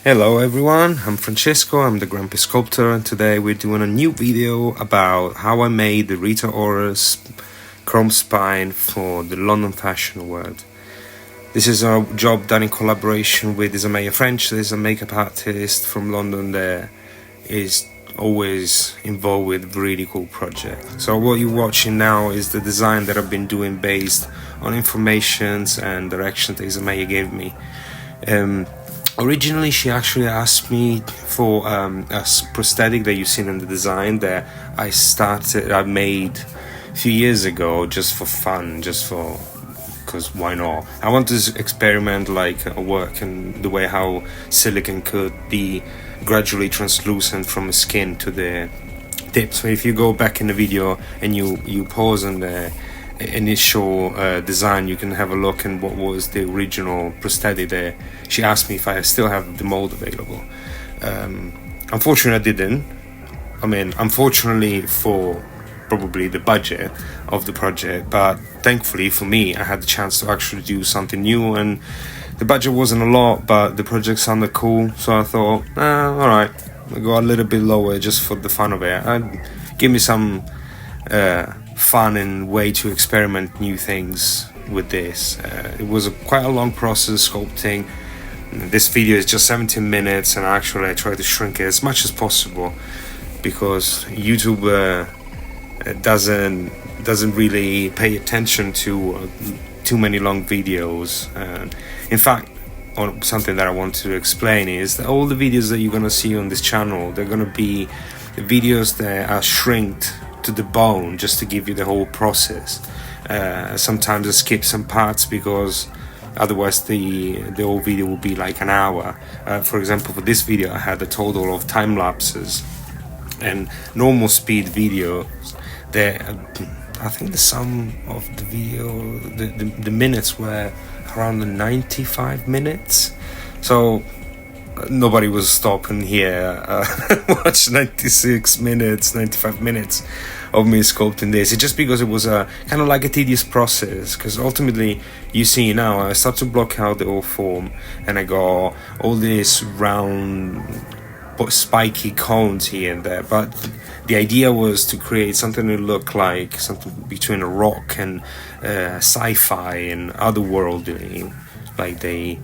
Hello everyone, I'm Francesco, I'm the Grumpy Sculptor, and today we're doing a new video about how I made the Rita Ora's chrome spine for the London Fashion Award. This is a job done in collaboration with Isabella French. There's a makeup artist from London that is always involved with really cool projects. So what you're watching now is the design that I've been doing based on informations and directions that Isabella gave me. Originally, she actually asked me for a prosthetic that you've seen in the design that I made a few years ago just for fun, because why not? I want to experiment like work and the way how silicone could be gradually translucent from the skin to the tip. So if you go back in the video and you pause on the initial design, you can have a look at what was the original prosthetic there. She asked me if I still have the mold available. Unfortunately I didn't. Unfortunately for probably the budget of the project, but thankfully for me I had the chance to actually do something new, and the budget wasn't a lot, but the project sounded cool, so I thought, alright, I'll go a little bit lower just for the fun of it. Give me some fun and way to experiment new things with this. It was quite a long process sculpting. This video is just 17 minutes, and actually I try to shrink it as much as possible because YouTube doesn't really pay attention to too many long videos. In fact, something that I want to explain is that all the videos that you're gonna see on this channel, they're gonna be videos that are shrinked to the bone just to give you the whole process. Sometimes I skip some parts because otherwise the whole video will be like an hour. For example, for this video I had a total of time lapses and normal speed videos that I think the sum of the video, the minutes were around the 95 minutes. So nobody was stopping here watch 96 minutes, 95 minutes of me sculpting this. It's just because it was a kind of like a tedious process, because ultimately you see now I start to block out the whole form and I got all these round but spiky cones here and there, but the idea was to create something that looked like something between a rock and sci-fi and otherworldly, like they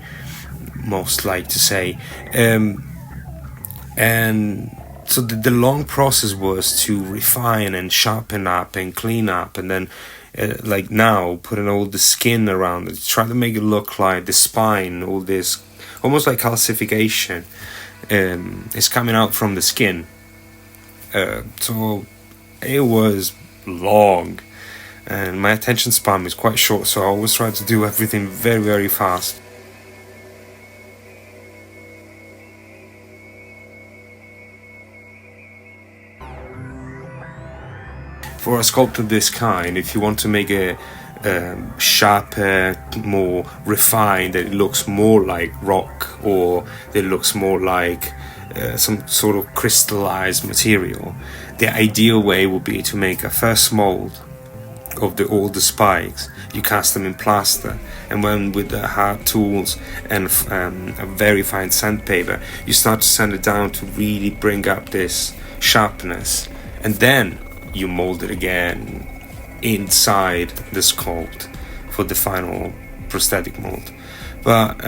most like to say. And so the long process was to refine and sharpen up and clean up, and then like now putting all the skin around it, try to make it look like the spine, all this almost like calcification is coming out from the skin. So it was long, and my attention span is quite short, so I always try to do everything very, very fast. For a sculpt of this kind, if you want to make it sharper, more refined, that it looks more like rock, or that it looks more like some sort of crystallized material, the ideal way would be to make a first mold of all the spikes. You cast them in plaster, and when with the hard tools and a very fine sandpaper, you start to sand it down to really bring up this sharpness, and then you mold it again inside the sculpt for the final prosthetic mold. But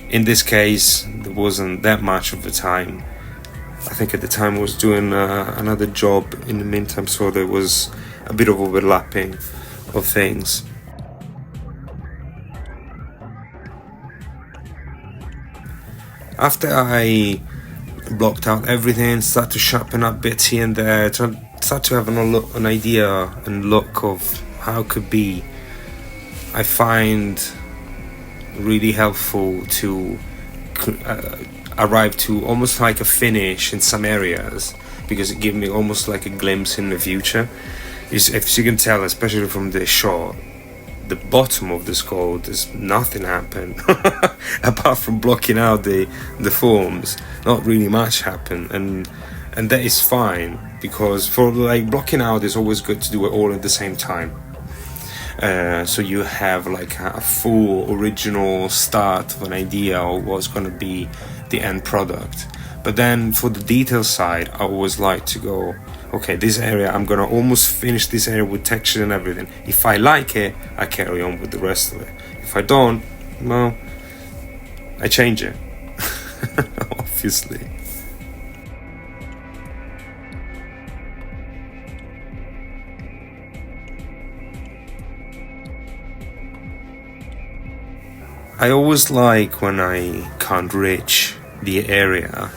in this case there wasn't that much of the time. I think at the time I was doing another job in the meantime, so there was a bit of overlapping of things. After I blocked out everything, start to sharpen up bits here and there, start to have an idea and look of how it could be, I find really helpful to arrive to almost like a finish in some areas, because it gives me almost like a glimpse in the future. If you can tell, especially from this shot, the bottom of the skull, there's nothing happened apart from blocking out the forms. Not really much happened, and that is fine, because for like blocking out, it's always good to do it all at the same time. so you have like a full original start of an idea of what's going to be the end product. But then for the detail side, I always like to go, okay, this area, I'm going to almost finish this area with texture and everything. If I like it, I carry on with the rest of it. If I don't, well, I change it. Obviously. I always like when I can't reach the area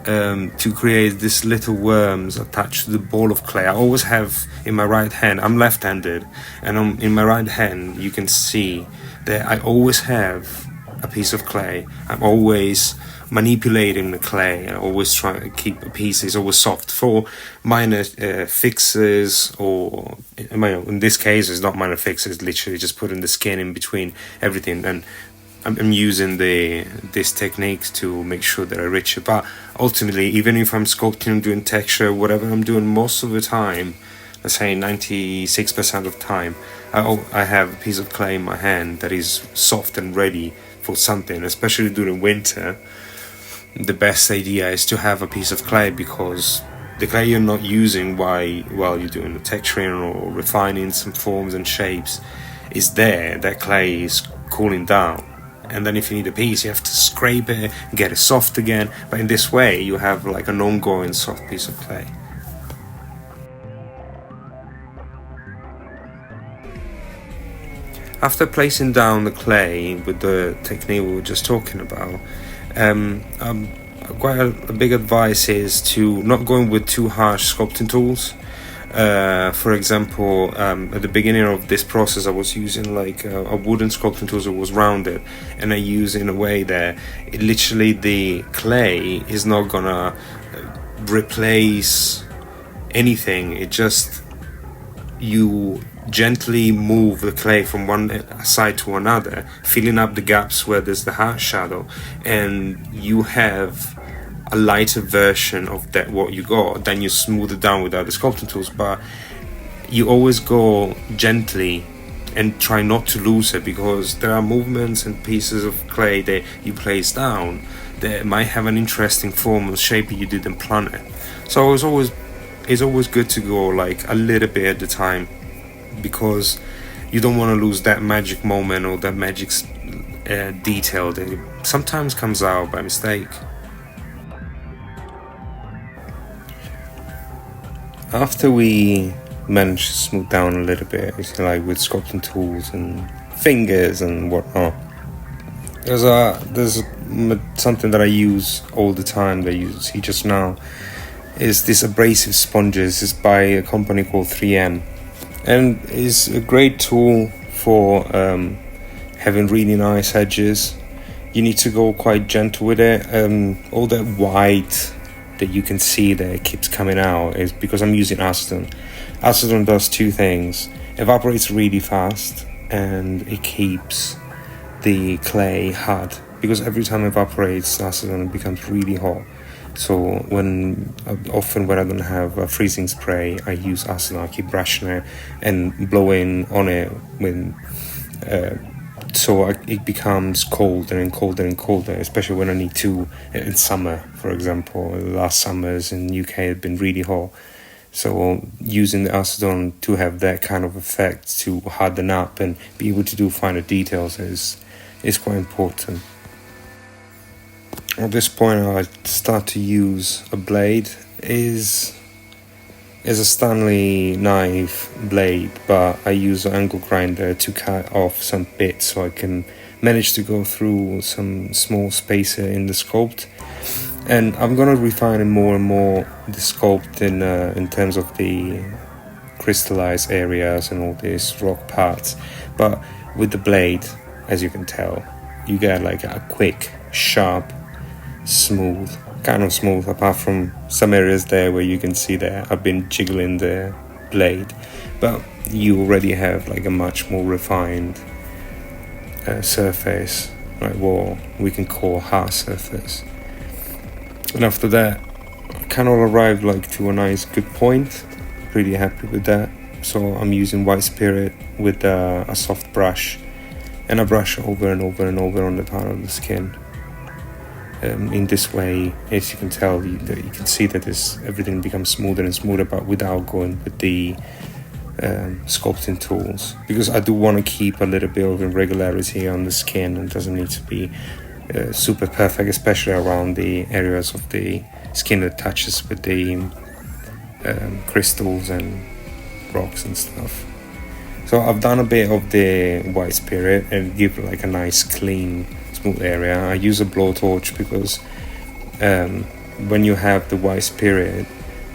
to create these little worms attached to the ball of clay. I always have in my right hand, I'm left-handed, and in my right hand you can see that I always have a piece of clay. I'm always manipulating the clay. I always try to keep a piece is always soft for minor fixes, or in this case it's not minor fixes, literally just putting the skin in between everything. And I'm using this technique to make sure that I reach it. But ultimately, even if I'm sculpting and doing texture, whatever I'm doing, most of the time, let's say 96% of the time, I have a piece of clay in my hand that is soft and ready for something. Especially during winter, the best idea is to have a piece of clay, because the clay you're not using while you're doing the texturing or refining some forms and shapes is there. That clay is cooling down. And then if you need a piece, you have to scrape it, get it soft again. But in this way, you have like an ongoing soft piece of clay. After placing down the clay with the technique we were just talking about, quite a big advice is to not going with too harsh sculpting tools. For example, at the beginning of this process, I was using like a wooden sculpting tool that was rounded, and I use in a way that literally the clay is not gonna replace anything. It just, you gently move the clay from one side to another, filling up the gaps where there's the harsh shadow, and you have a lighter version of that what you got. Then you smooth it down with other sculpting tools, but you always go gently and try not to lose it, because there are movements and pieces of clay that you place down that might have an interesting form or shape you didn't plan it. So it's always good to go like a little bit at a time, because you don't want to lose that magic moment or that magic detail that sometimes comes out by mistake. After we manage to smooth down a little bit, like with sculpting tools and fingers and whatnot, there's something that I use all the time that you see just now, is this abrasive sponges. It's by a company called 3M, and is a great tool for having really nice edges. You need to go quite gentle with it. All that white that you can see that keeps coming out is because I'm using acetone. Acetone does two things: evaporates really fast, and it keeps the clay hot, because every time it evaporates, acetone becomes really hot. So often when I don't have a freezing spray, I use acetone. I keep brushing it and blowing on it so it becomes colder and colder and colder, especially when I need to in summer. For example, last summers in UK had been really hot, so using the acetone to have that kind of effect, to harden up and be able to do finer details, is quite important. At this point, I start to use a blade. Is a Stanley knife blade, but I use an angle grinder to cut off some bits so I can manage to go through some small spacer in the sculpt. And I'm gonna refine it more and more, the sculpt in terms of the crystallized areas and all these rock parts. But with the blade, as you can tell, you get like a quick, sharp, smooth, kind of smooth, apart from some areas there where you can see that I've been jiggling the blade, but you already have like a much more refined surface, like what we can call hard surface. And after that, I kind of arrived like to a nice good point. Pretty happy with that. So I'm using white spirit with a soft brush, and I brush over and over and over on the part of the skin. In this way, as you can tell, you can see that everything becomes smoother and smoother, but without going with the sculpting tools, because I do want to keep a little bit of irregularity on the skin, and it doesn't need to be super perfect, especially around the areas of the skin that touches with the crystals and rocks and stuff. So I've done a bit of the white spirit and give like a nice clean smooth area. I use a blowtorch because when you have the white spirit,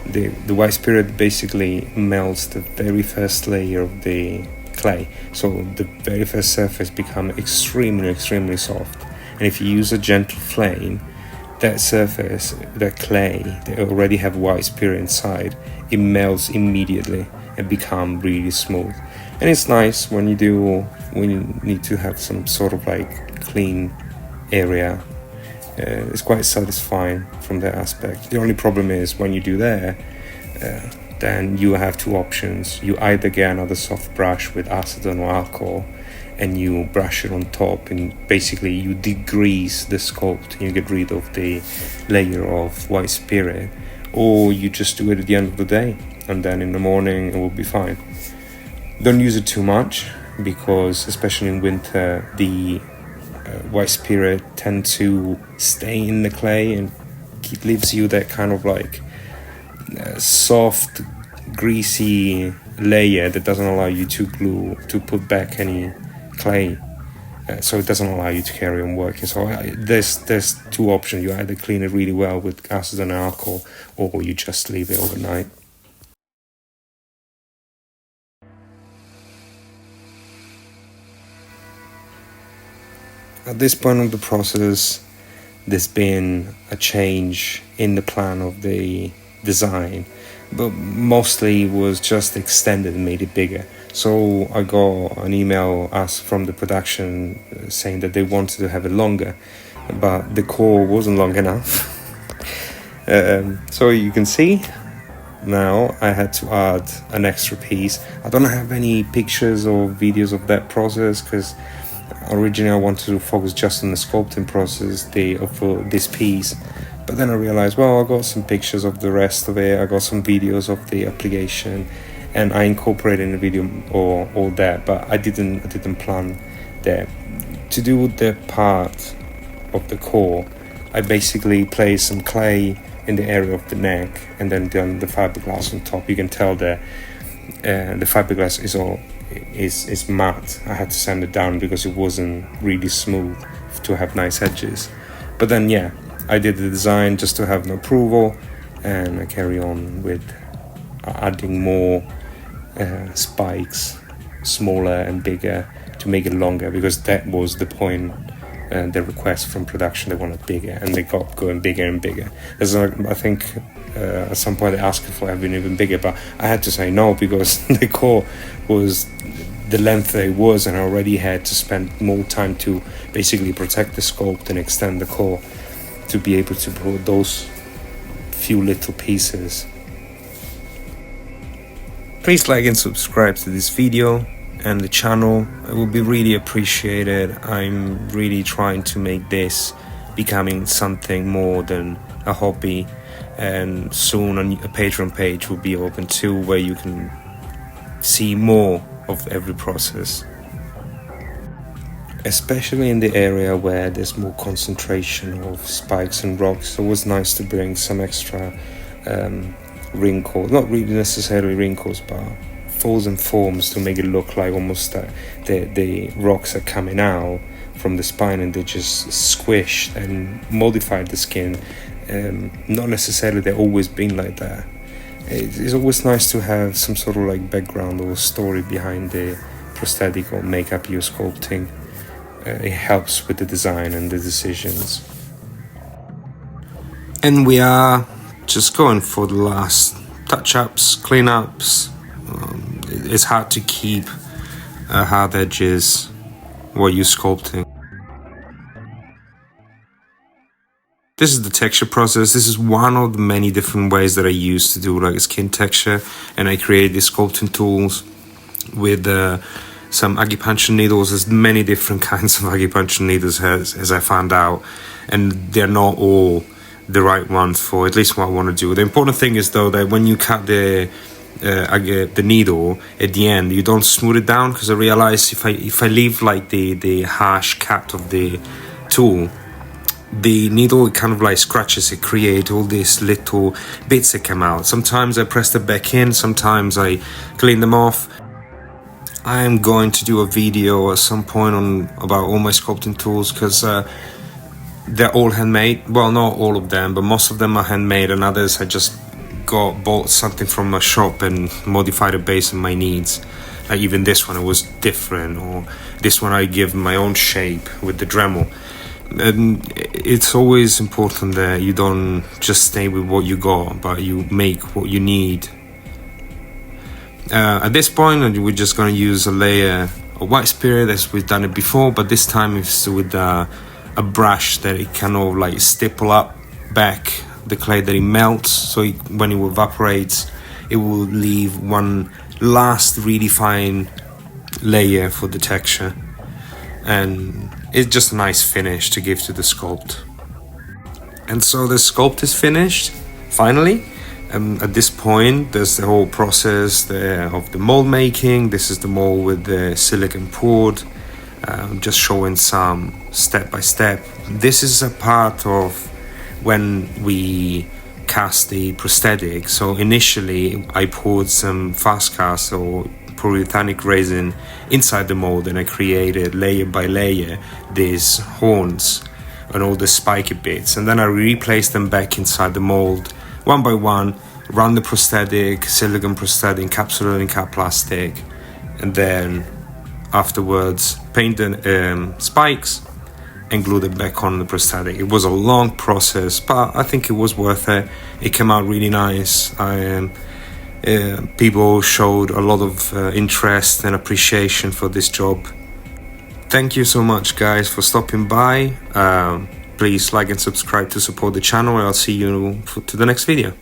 the white spirit basically melts the very first layer of the clay, so the very first surface becomes extremely soft. And if you use a gentle flame, that surface, that clay, they already have white spirit inside, it melts immediately and become really smooth. And it's nice when you need to have some sort of like clean area. It's quite satisfying from that aspect. The only problem is when you do that, then you have two options. You either get another soft brush with acetone or alcohol and you brush it on top, and basically you degrease the sculpt and you get rid of the layer of white spirit, or you just do it at the end of the day and then in the morning it will be fine. Don't use it too much, because especially in winter the white spirit tend to stay in the clay and it leaves you that kind of like soft greasy layer that doesn't allow you to put back any clay, so it doesn't allow you to carry on working. So there's two options. You either clean it really well with acetone and alcohol, or you just leave it overnight. At this point of the process, there's been a change in the plan of the design, but mostly was just extended and made it bigger. So I got an email from the production saying that they wanted to have it longer, but the core wasn't long enough. So you can see now I had to add an extra piece. I don't have any pictures or videos of that process, because originally I wanted to focus just on the sculpting process of this piece, but then I realized, well, I got some pictures of the rest of it, I got some videos of the application, and I incorporated in the video all that, but I didn't plan that. To do the part of the core, I basically placed some clay in the area of the neck and then done the fiberglass on top. You can tell that the fiberglass is matte. I had to sand it down because it wasn't really smooth to have nice edges. But then yeah, I did the design just to have an approval, and I carry on with adding more spikes, smaller and bigger, to make it longer, because that was the point. The request from production, they wanted bigger, and they got going bigger and bigger. I think at some point they asked for having even bigger, but I had to say no, because the core was the length that it was, and I already had to spend more time to basically protect the sculpt and extend the core to be able to put those few little pieces. Please like and subscribe to this video and the channel. It would be really appreciated. I'm really trying to make this becoming something more than a hobby, and soon a Patreon page will be open too, where you can see more of every process, especially in the area where there's more concentration of spikes and rocks. So it was nice to bring some extra wrinkles, not really necessarily wrinkles, but folds and forms, to make it look like almost that the rocks are coming out from the spine and they just squished and modified the skin. Not necessarily they've always been like that. It's always nice to have some sort of like background or story behind the prosthetic or makeup you're sculpting. It helps with the design and the decisions. And we are just going for the last touch-ups, clean-ups. It's hard to keep hard edges while you're sculpting. this is the texture process. This is one of the many different ways that I use to do like a skin texture, and I created these sculpting tools with some acupuncture needles. There's many different kinds of acupuncture needles as I found out, and they're not all the right ones for at least what I want to do. The important thing is though that when you cut the needle at the end, you don't smooth it down, because I realize if I leave like the harsh cut of the tool, the needle kind of like scratches, it creates all these little bits that come out. Sometimes I press them back in, sometimes I clean them off. I am going to do a video at some point about all my sculpting tools, because they're all handmade. Well, not all of them, but most of them are handmade, and others I just bought something from a shop and modified it based on my needs. Like even this one, it was different, or this one I give my own shape with the Dremel. And it's always important that you don't just stay with what you got, but you make what you need. At this point, we're just going to use a layer of white spirit as we've done it before, but this time it's with a brush that it kind of like stipple up back the clay, that it melts, so when it evaporates, it will leave one last really fine layer for the texture, and it's just a nice finish to give to the sculpt. And so the sculpt is finished finally. At this point, there's the whole process of the mold making. This is the mold with the silicone poured. Just showing some step by step. This is a part of when we cast the prosthetic. So initially I poured some fast cast or polyurethanic resin inside the mold, and I created layer by layer these horns and all the spiky bits, and then I replaced them back inside the mold one by one, run the prosthetic, silicone prosthetic, encapsulated in cut plastic, and then afterwards paint the spikes and glue them back on the prosthetic. It was a long process, but I think it was worth it. It came out really nice. People showed a lot of interest and appreciation for this job. Thank you so much, guys, for stopping by. Please like and subscribe to support the channel, and I'll see you to the next video.